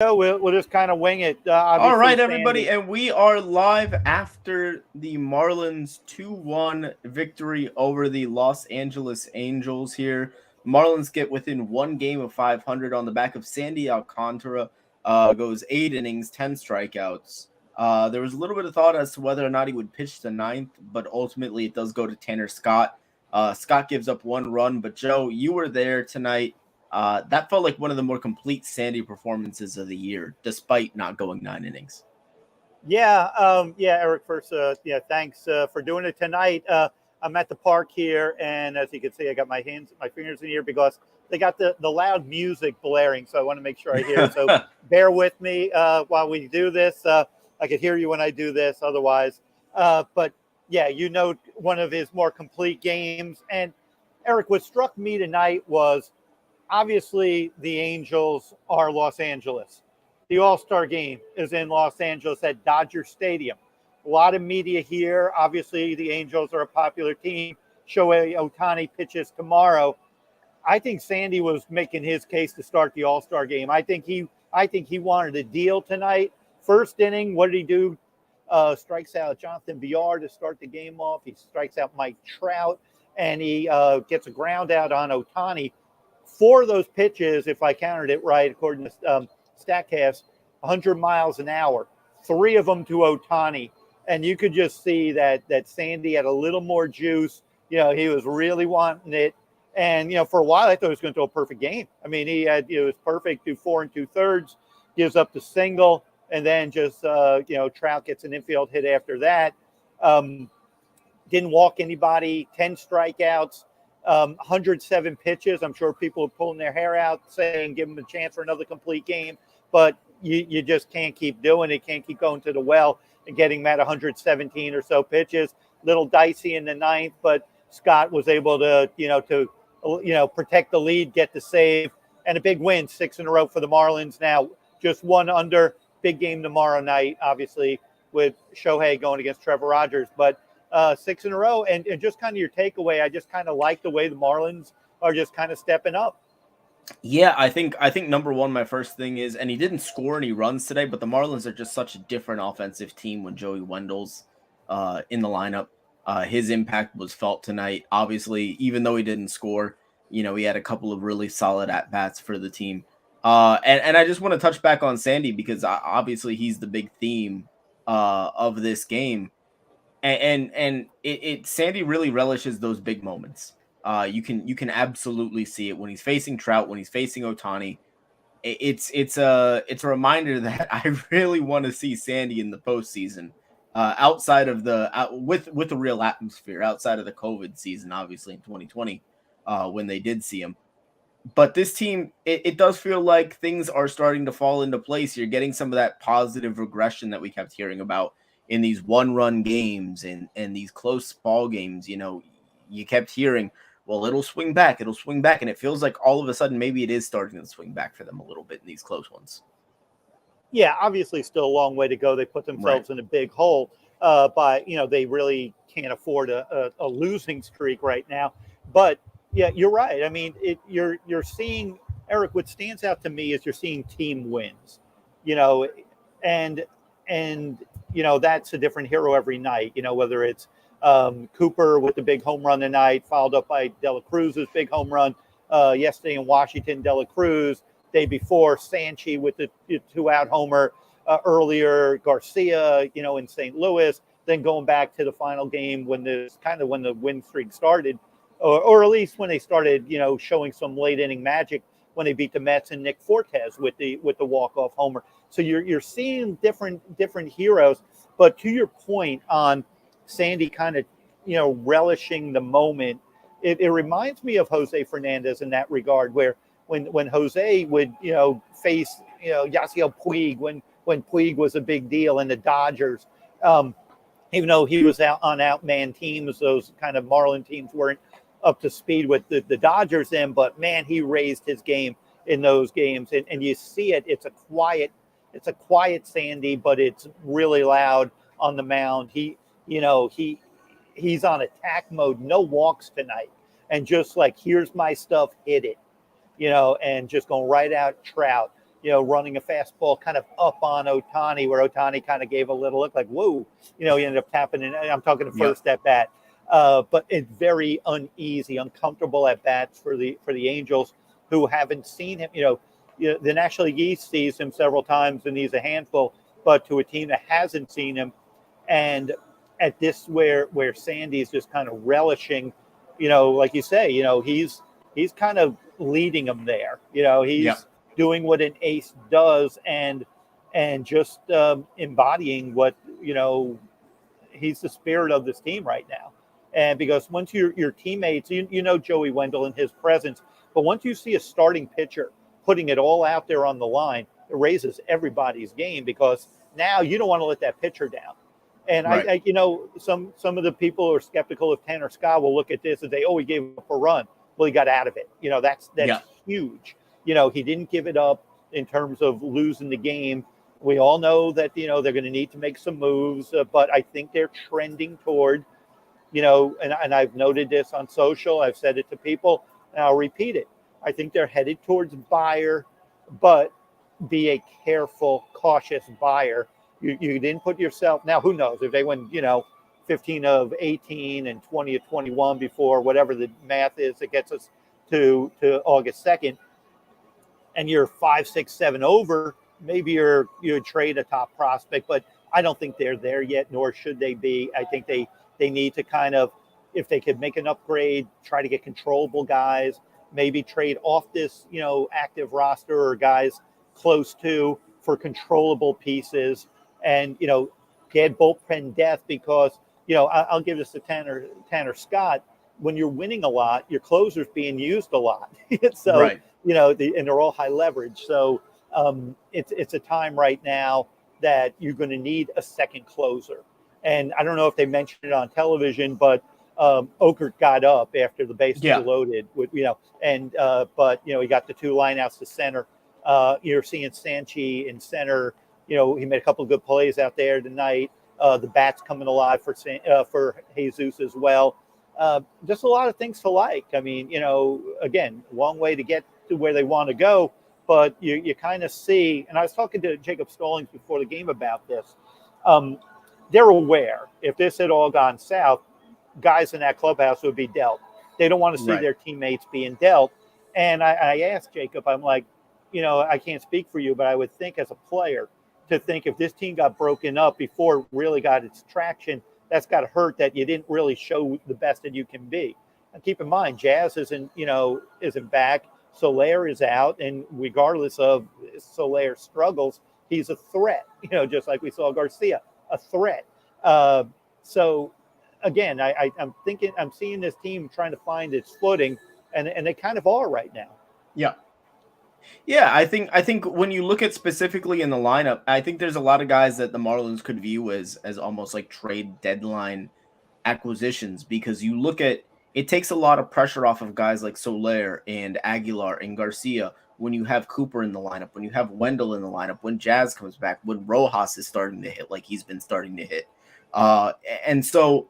We'll just kind of wing it. All Obviously, right, everybody, Sandy. and we are live after the Marlins 2-1 victory over the Los Angeles Angels here. Marlins get within one game of 500 on the back of Sandy Alcantara. Goes 8 innings, 10 strikeouts. There was a little bit of thought as to whether or not he would pitch the ninth, but ultimately it does go to Tanner Scott. Scott gives up one run, but Joe, you were there tonight. That felt like one of the more complete Sandy performances of the year, despite not going 9 innings. Yeah, Eric. First, thanks for doing it tonight. I'm at the park here, and as you can see, I got my fingers in here because they got the loud music blaring. So I want to make sure I hear it. So bear with me while we do this. I could hear you when I do this. Otherwise, but yeah, one of his more complete games. And Eric, what struck me tonight was obviously the Angels are Los Angeles. The All-Star game is in Los Angeles at Dodger Stadium. A lot of media here. Obviously, the Angels are a popular team. Shohei Ohtani pitches tomorrow. I think Sandy was making his case to start the All-Star game. I think he wanted a deal tonight. First inning, what did he do? Strikes out Jonathan Villar to start the game off. He strikes out Mike Trout, and he gets a ground out on Ohtani. Four of those pitches, if I counted it right, according to Statcast, 100 miles an hour. Three of them to Ohtani, and you could just see that Sandy had a little more juice. He was really wanting it, and for a while I thought he was going to throw a perfect game. I mean, it was perfect, do 4 2/3, gives up the single, and then just Trout gets an infield hit after that. Didn't walk anybody, 10 strikeouts. 107 pitches. I'm sure people are pulling their hair out saying give him a chance for another complete game, but you just can't keep doing it. Can't keep going to the well and getting at 117 or so pitches. Little dicey in the ninth, but Scott was able to protect the lead, get the save, and a big win, 6 in a row for the Marlins. Now just one under. Big game tomorrow night, obviously, with Shohei going against Trevor Rogers, but 6 in a row. And just kind of your takeaway, I just kind of like the way the Marlins are just kind of stepping up. Yeah, I think number one, my first thing is, and he didn't score any runs today, but the Marlins are just such a different offensive team when Joey Wendell's in the lineup. His impact was felt tonight. Obviously, even though he didn't score, he had a couple of really solid at bats for the team. And I just want to touch back on Sandy because obviously he's the big theme of this game, and Sandy really relishes those big moments. You can absolutely see it when he's facing Trout, when he's facing Ohtani. It's a reminder that I really want to see Sandy in the postseason, outside of with a real atmosphere, outside of the COVID season, obviously in 2020, when they did see him. But this team, it does feel like things are starting to fall into place. You're getting some of that positive regression that we kept hearing about in these one-run games and these close ball games. You kept hearing, well, it'll swing back, and it feels like all of a sudden maybe it is starting to swing back for them a little bit in these close ones. Yeah, obviously still a long way to go. They put Right. themselves in a big hole, but they really can't afford a losing streak right now. But yeah, you're right. I mean, you're seeing, Eric. What stands out to me is you're seeing team wins, you know, and and that's a different hero every night. Whether it's Cooper with the big home run tonight, followed up by Dela Cruz's big home run yesterday in Washington. Dela Cruz day before, Sanchi with the 2-out homer earlier, Garcia, in St. Louis. Then going back to the final game when the win streak started, or at least when they started, showing some late inning magic when they beat the Mets and Nick Fortes with the walk off homer. So you're seeing different heroes. But to your point on Sandy kind of relishing the moment, it reminds me of Jose Fernandez in that regard, where when Jose would face Yasiel Puig when Puig was a big deal in the Dodgers. Even though he was out on outman teams, those kind of Marlin teams weren't up to speed with the Dodgers in, but man, he raised his game in those games. And you see it, it's a quiet Sandy, but it's really loud on the mound. He's on attack mode, no walks tonight. And just like, here's my stuff, hit it, and just going right out Trout. running a fastball kind of up on Ohtani, where Ohtani kind of gave a little look like, whoa, he ended up tapping in. I'm talking the first at bat. But it's very uneasy, uncomfortable at bats for the Angels, who haven't seen him. The National League East sees him several times and he's a handful, but to a team that hasn't seen him, and at this where Sandy's just kind of relishing, like you say, he's kind of leading them there. He's doing what an ace does, and just embodying what he's the spirit of this team right now. And because once your teammates, Joey Wendell in his presence, but once you see a starting pitcher putting it all out there on the line, it raises everybody's game, because now you don't want to let that pitcher down. And right. Some of the people who are skeptical of Tanner Scott will look at this and say, "Oh, he gave up a run." Well, he got out of it. That's huge. He didn't give it up in terms of losing the game. We all know that they're going to need to make some moves, but I think they're trending toward, and I've noted this on social. I've said it to people, and I'll repeat it. I think they're headed towards buyer, but be a careful, cautious buyer. You didn't put yourself. Now, who knows if they win, 15 of 18 and 20 of 21 before whatever the math is that gets us to August 2nd, and you're 5, 6, 7 over. Maybe you trade a top prospect, but I don't think they're there yet, nor should they be. I think they need to kind of, if they could make an upgrade, try to get controllable guys, maybe trade off this, active roster or guys close to for controllable pieces, and, get bullpen depth, because, I'll give this to Tanner Scott. When you're winning a lot, your closer's being used a lot. So, right. and they're all high leverage. So it's a time right now that you're going to need a second closer. And I don't know if they mentioned it on television, but Okert got up after the bases were loaded, but he got the 2 lineouts to center. You're seeing Sanchi in center. He made a couple of good plays out there tonight. The bat's coming alive for Jesus as well. Just a lot of things to like. I mean, again, long way to get to where they want to go, but you kind of see, and I was talking to Jacob Stallings before the game about this. They're aware if this had all gone south, guys in that clubhouse would be dealt. They don't want to see their teammates being dealt. And I asked Jacob, I'm like, I can't speak for you, but I would think as a player to think if this team got broken up before it really got its traction, that's got to hurt that you didn't really show the best that you can be. And keep in mind, Jazz isn't back. Soler is out. And regardless of Soler's struggles, he's a threat, just like we saw Garcia, a threat. So again, I'm seeing this team trying to find its footing, and they kind of are right now. Yeah, I think when you look at specifically in the lineup, I think there's a lot of guys that the Marlins could view as almost like trade deadline acquisitions, because you look at it takes a lot of pressure off of guys like Soler and Aguilar and Garcia when you have Cooper in the lineup, when you have Wendell in the lineup, when Jazz comes back, when Rojas is starting to hit like he's been starting to hit. And so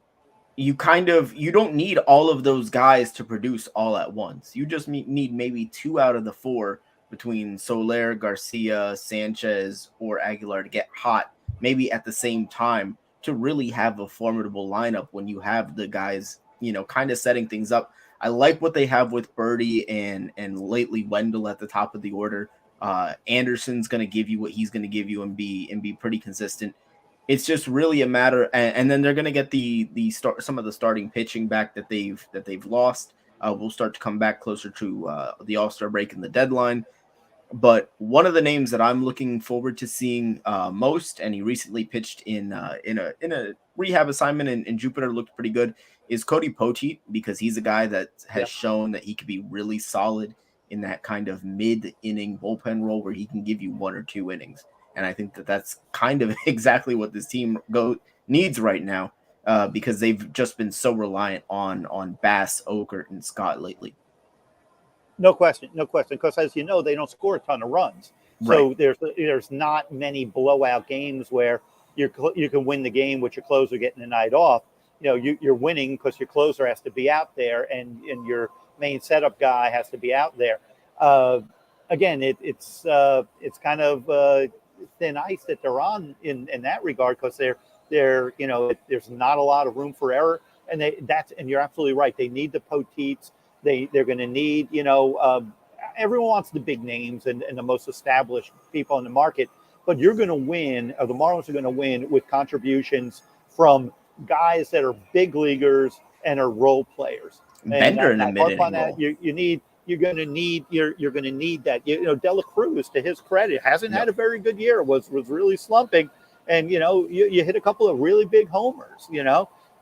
you don't need all of those guys to produce all at once. You just need maybe 2 out of the 4 between Soler, Garcia, Sanchez, or Aguilar to get hot, maybe at the same time, to really have a formidable lineup when you have the guys, kind of setting things up. I like what they have with Birdie and lately Wendell at the top of the order. Anderson's going to give you what he's going to give you and be pretty consistent. It's just really a matter, and then they're going to get some of the starting pitching back that they've lost. Will start to come back closer to the All-Star break and the deadline. But one of the names that I'm looking forward to seeing most, and he recently pitched in a rehab assignment in Jupiter, looked pretty good, is Cody Poteet, because he's a guy that has shown that he could be really solid in that kind of mid-inning bullpen role where he can give you 1 or 2 innings. And I think that that's kind of exactly what this team needs right now, because they've just been so reliant on Bass, Okert, and Scott lately. No question. Because as you know, they don't score a ton of runs. So there's not many blowout games where you can win the game with your closer getting the night off. You're winning because your closer has to be out there, and your main setup guy has to be out there. again, it's kind of thin ice that they're on in that regard, because they're there's not a lot of room for error, and and you're absolutely right. They need the Poteets. They're going to need everyone wants the big names and the most established people in the market, but you're going to win, or the Marlins are going to win with contributions from guys that are big leaguers and are role players. And Bender in a I harp on mid-inning that. role. You're going to need that. Dela Cruz, to his credit, hasn't had Yep. a very good year. Was really slumping, and you hit a couple of really big homers.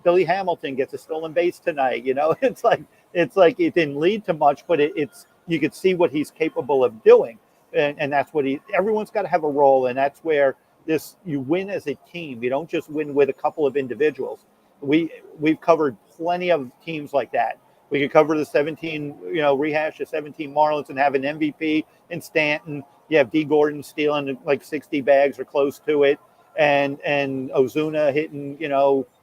Billy Hamilton gets a stolen base tonight. It's like it didn't lead to much, but it's you could see what he's capable of doing, and that's what everyone's got to have a role, and that's where you win as a team. You don't just win with a couple of individuals. We've covered plenty of teams like that. We could cover the 17, rehash the 17 Marlins and have an MVP in Stanton. You have D. Gordon stealing like 60 bags or close to it, and Ozuna hitting,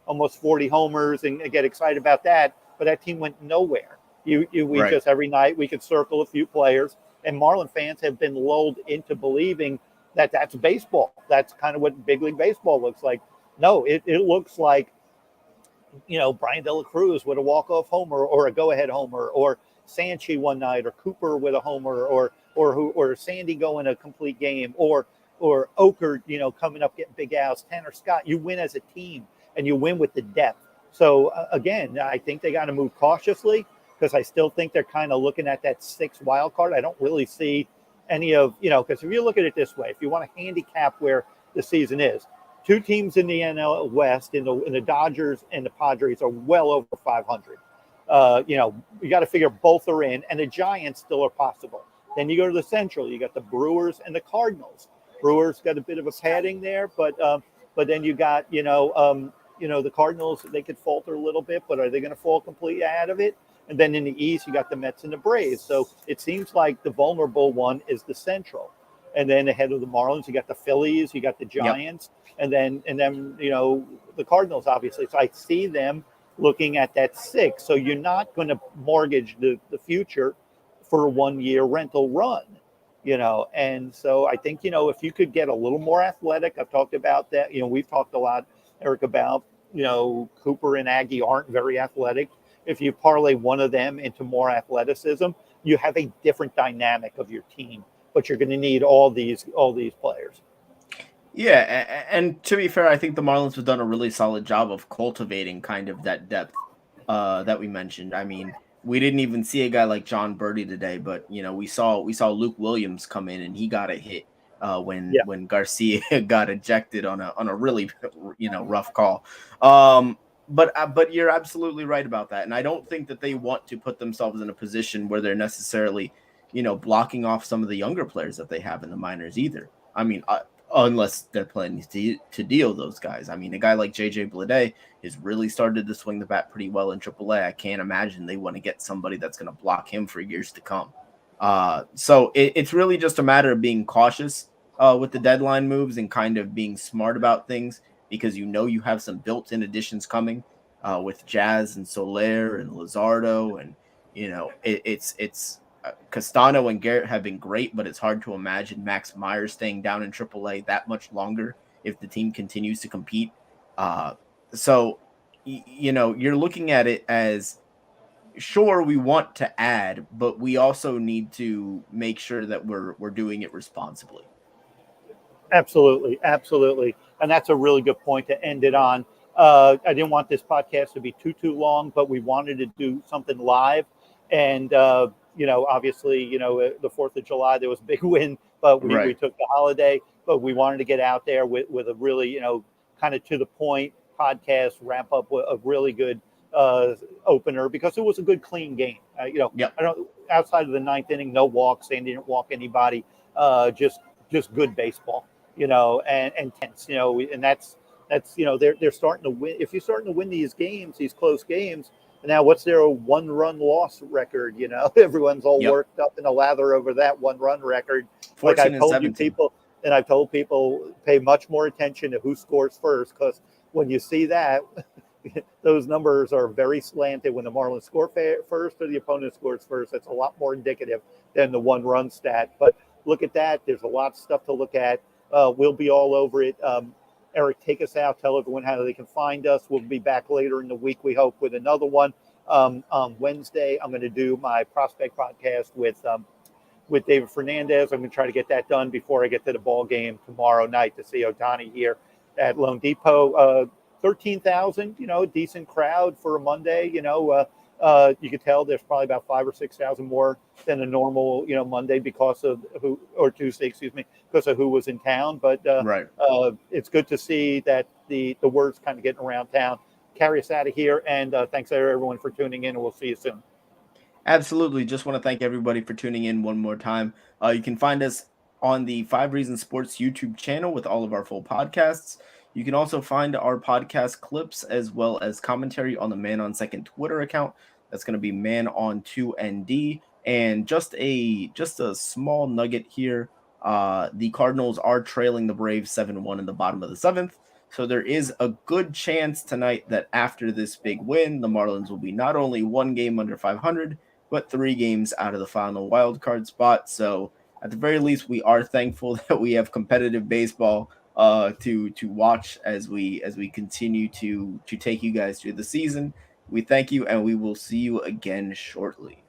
almost 40 homers, and get excited about that. But that team went nowhere. We Right. just every night we could circle a few players, and Marlin fans have been lulled into believing that that's baseball. That's kind of what big league baseball looks like. No, it looks like Brian De La Cruz with a walk-off homer or a go-ahead homer, or Sanchi one night, or Cooper with a homer, or Sandy going a complete game, or Oker, coming up getting big outs, Tanner Scott. You win as a team, and you win with the depth. So again, I think they got to move cautiously, because I still think they're kind of looking at that 6th wild card. I don't really see any of because if you look at it this way, if you want to handicap where the season is, 2 teams in the NL West, in the Dodgers and the Padres, are well over 500. You got to figure both are in, and the Giants still are possible. Then you go to the Central. You got the Brewers and the Cardinals. Brewers got a bit of a padding there, but then you got the Cardinals. They could falter a little bit, but are they going to fall completely out of it? And then in the East, you got the Mets and the Braves. So it seems like the vulnerable one is the Central. And then ahead of the Marlins, you got the Phillies, you got the Giants, and then the Cardinals, obviously. So I see them looking at that 6. So you're not going to mortgage the future for a 1-year rental run, And so I think if you could get a little more athletic, I've talked about that. We've talked a lot, Eric, about Cooper and Aggie aren't very athletic. If you parlay one of them into more athleticism, you have a different dynamic of your team. But you're going to need all these players. Yeah, and to be fair, I think the Marlins have done a really solid job of cultivating kind of that depth that we mentioned. I mean, we didn't even see a guy like John Birdie today, but we saw Luke Williams come in and he got a hit Yeah, when Garcia got ejected on a really rough call. But you're absolutely right about that, and I don't think that they want to put themselves in a position where they're necessarily blocking off some of the younger players that they have in the minors either. I mean, unless they're planning to deal those guys. I mean, a guy like JJ Bleday has really started to swing the bat pretty well in AAA. I can't imagine they want to get somebody that's going to block him for years to come. So it's really just a matter of being cautious with the deadline moves and kind of being smart about things, because you have some built-in additions coming with Jazz and Soler and Luzardo, and it's Castano and Garrett have been great, but it's hard to imagine Max Meyer staying down in AAA that much longer if the team continues to compete. So you're looking at it as, sure, we want to add, but we also need to make sure that we're doing it responsibly. absolutely, absolutely, and that's a really good point to end it on. I didn't want this podcast to be too long, but we wanted to do something live, and obviously, the 4th of July there was a big win, but we Right. took the holiday, but we wanted to get out there with a really kind of to the point podcast, wrap up with a really good opener, because it was a good clean game. Yep. I don't outside of the 9th inning, no walks. They didn't walk anybody. Just good baseball, and tense, and that's they're starting to win. If you're starting to win these games, these close games, now what's their 1-run loss record? Everyone's all Yep. worked up in a lather over that 1-run record. Like 14 and 17. I've told people, pay much more attention to who scores first, because when you see that, those numbers are very slanted. When the Marlins score first or the opponent scores first, that's a lot more indicative than the one run stat. But look at that. There's a lot of stuff to look at. We'll be all over it. Eric, take us out. Tell everyone how they can find us. We'll be back later in the week, we hope, with another one. On Wednesday, I'm going to do my prospect podcast with David Fernandez. I'm going to try to get that done before I get to the ball game tomorrow night to see Ohtani here at Lone Depot. 13,000, decent crowd for a Monday. You could tell there's probably about 5 or 6,000 more than a normal, Monday because of who, or Tuesday, excuse me, because of who was in town. But Right. It's good to see that the word's kind of getting around town. Carry us out of here, and thanks everyone for tuning in, and we'll see you soon. Absolutely. Just want to thank everybody for tuning in one more time. You can find us on the 5 Reasons Sports YouTube channel with all of our full podcasts. You can also find our podcast clips as well as commentary on the Man on Second Twitter account. That's going to be Man on 2ND. And just a small nugget here. The Cardinals are trailing the Braves 7-1 in the bottom of the seventh. So there is a good chance tonight that after this big win, the Marlins will be not only one game under 500, but 3 games out of the final wild card spot. So at the very least, we are thankful that we have competitive baseball to watch as we continue to take you guys through the season. We thank you, and we will see you again shortly.